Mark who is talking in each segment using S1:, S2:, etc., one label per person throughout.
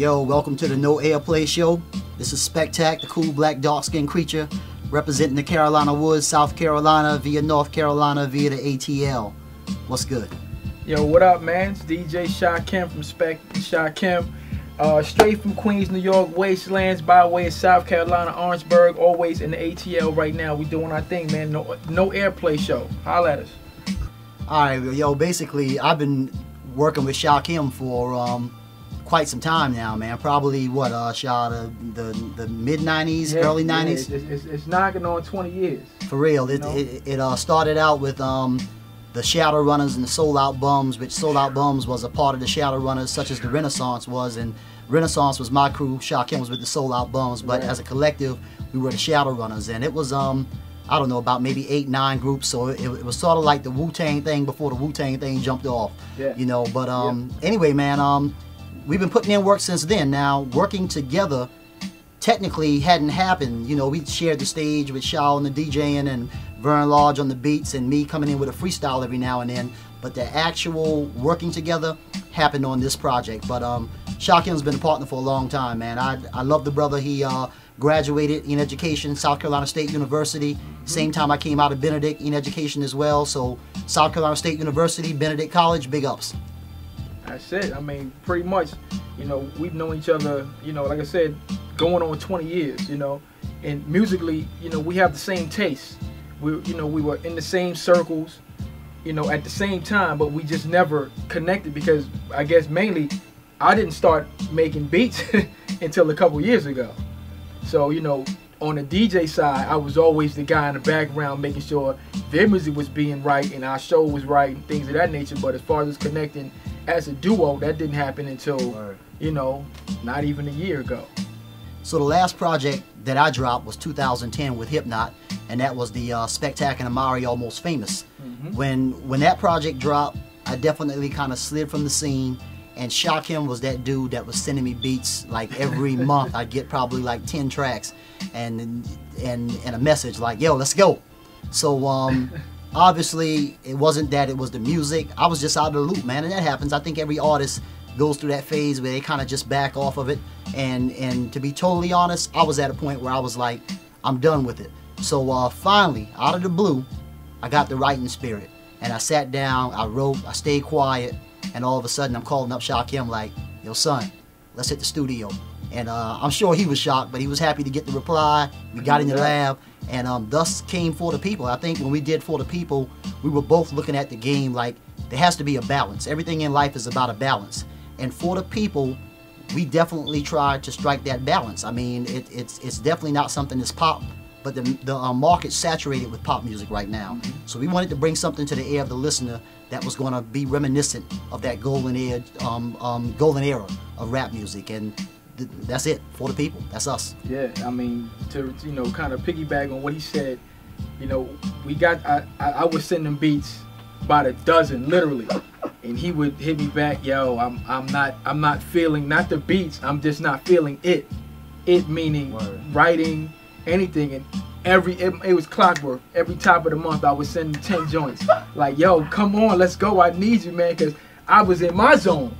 S1: Yo, welcome to the No AirPlay show. This is Spectac, the cool black dark-skinned creature, representing the Carolina Woods, South Carolina, via North Carolina, via the ATL. What's good?
S2: Yo, what up, man? It's DJ Shakim from Spectac Shakim. Straight from Queens, New York, wastelands, by way of South Carolina, Orangeburg, always in the ATL right now. We doing our thing, man. No AirPlay show. Holla at us.
S1: Alright, yo, basically, I've been working with Shakim for quite some time now, man. Probably, what, the mid-90s,
S2: Yeah,
S1: early 90s?
S2: Yeah, it's knocking on 20 years.
S1: For real. It started out with the Shadow Runners and the Soul Out Bums, which Soul Out Bums was a part of the Shadow Runners, such as the Renaissance was, and Renaissance was my crew. Shakim was with the Soul Out Bums, but as a collective, we were the Shadow Runners, and it was I don't know, about maybe 8, 9 groups, so it was sort of like the Wu-Tang thing before the Wu-Tang thing jumped off.
S2: Yeah.
S1: You know, but anyway, man, we've been putting in work since then. Now, working together technically hadn't happened. You know, we shared the stage with Shaw on the DJing and Vern Lodge on the beats and me coming in with a freestyle every now and then. But the actual working together happened on this project. But Shakim's been a partner for a long time, man. I love the brother. He graduated in education, South Carolina State University. Same time I came out of Benedict in education as well. So South Carolina State University, Benedict College, big ups.
S2: That's it. I mean, pretty much, you know, we've known each other, you know, like I said, going on 20 years, you know, and musically, you know, we have the same taste. We were in the same circles, you know, at the same time, but we just never connected because I guess mainly I didn't start making beats until a couple years ago. So, you know, on the DJ side, I was always the guy in the background making sure their music was being right and our show was right and things of that nature. But as far as connecting as a duo, that didn't happen until, you know, not even a year ago.
S1: So the last project that I dropped was 2010 with Hipnott, and that was the Spectac and Amari Almost Famous. When that project dropped, I definitely kind of slid from the scene, and Shakim was that dude that was sending me beats like every month. I'd get probably like 10 tracks and a message like, yo, let's go. So obviously it wasn't that it was the music. I was just out of the loop, man, and that happens. I think every artist goes through that phase where they kind of just back off of it, and to be totally honest, I was at a point where I was like, I'm done with it. So finally, out of the blue, I got the writing spirit, and I sat down, I wrote, I stayed quiet, and all of a sudden I'm calling up Shakim like, yo son, let's hit the studio. And I'm sure he was shocked, but he was happy to get the reply. We got in the lab, and thus came For the People. I think when we did For the People, we were both looking at the game like there has to be a balance. Everything in life is about a balance. And For the People, we definitely tried to strike that balance. I mean, it's definitely not something that's pop, but the market's saturated with pop music right now. So we wanted to bring something to the ear of the listener that was going to be reminiscent of that golden era of rap music, and that's it. For the People, that's us.
S2: Yeah, I mean, to you know, kind of piggyback on what he said, you know, we got I was sending beats by the dozen, literally. And he would hit me back, yo, I'm not feeling, not the beats, I'm just not feeling it. It meaning writing, anything, and it was clockwork. Every top of the month I was sending 10 joints. Like, yo, come on, let's go, I need you, man, because I was in my zone.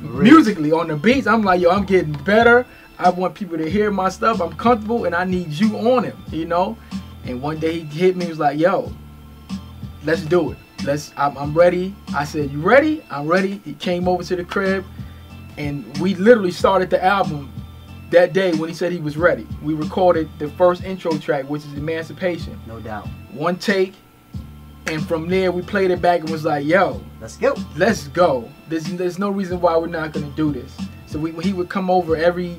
S2: Musically, on the beats, I'm like, yo, I'm getting better. I want people to hear my stuff, I'm comfortable, and I need you on him, you know? And one day he hit me, he was like, yo, let's do it. I'm ready. I said, you ready? I'm ready. He came over to the crib, and we literally started the album that day when he said he was ready. We recorded the first intro track, which is Emancipation.
S1: No doubt.
S2: One take, and from there we played it back and was like, yo,
S1: let's go. Let's
S2: go. There's no reason why we're not gonna do this. So he would come over every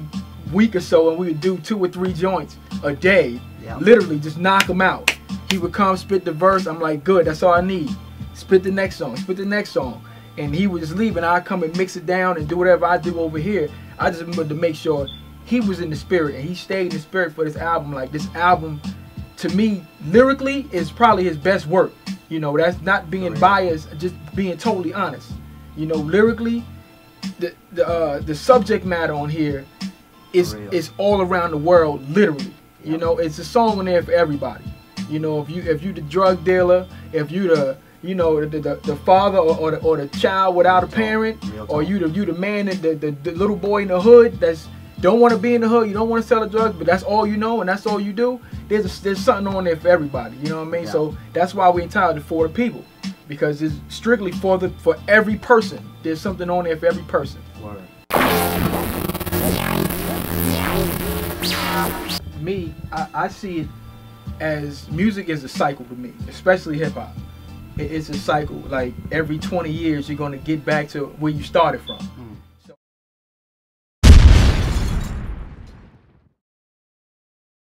S2: week or so, and we would do 2 or 3 joints a day. Literally just knock them out. He would come, spit the verse. I'm like, good, that's all I need. Spit the next song, spit the next song. And he would just leave, and I'd come and mix it down and do whatever I do over here. I just wanted to make sure he was in the spirit, and he stayed in the spirit for this album. Like, this album, to me, lyrically, is probably his best work. You know, that's not being biased, just being totally honest. You know, lyrically, the subject matter on here is all around the world, literally. You know, it's a song on there for everybody. You know, if you the drug dealer, if you the you know, the father or the child without a parent, or you the man, the little boy in the hood that's don't want to be in the hood, you don't want to sell the drugs, but that's all you know and that's all you do. There's something on there for everybody, you know what I mean? Yeah. So that's why we entitled to For the People, because it's strictly for every person. There's something on there for every person.
S3: Word.
S2: Me, I see it as music is a cycle to me, especially hip hop. It's a cycle. Like every 20 years, you're gonna get back to where you started from.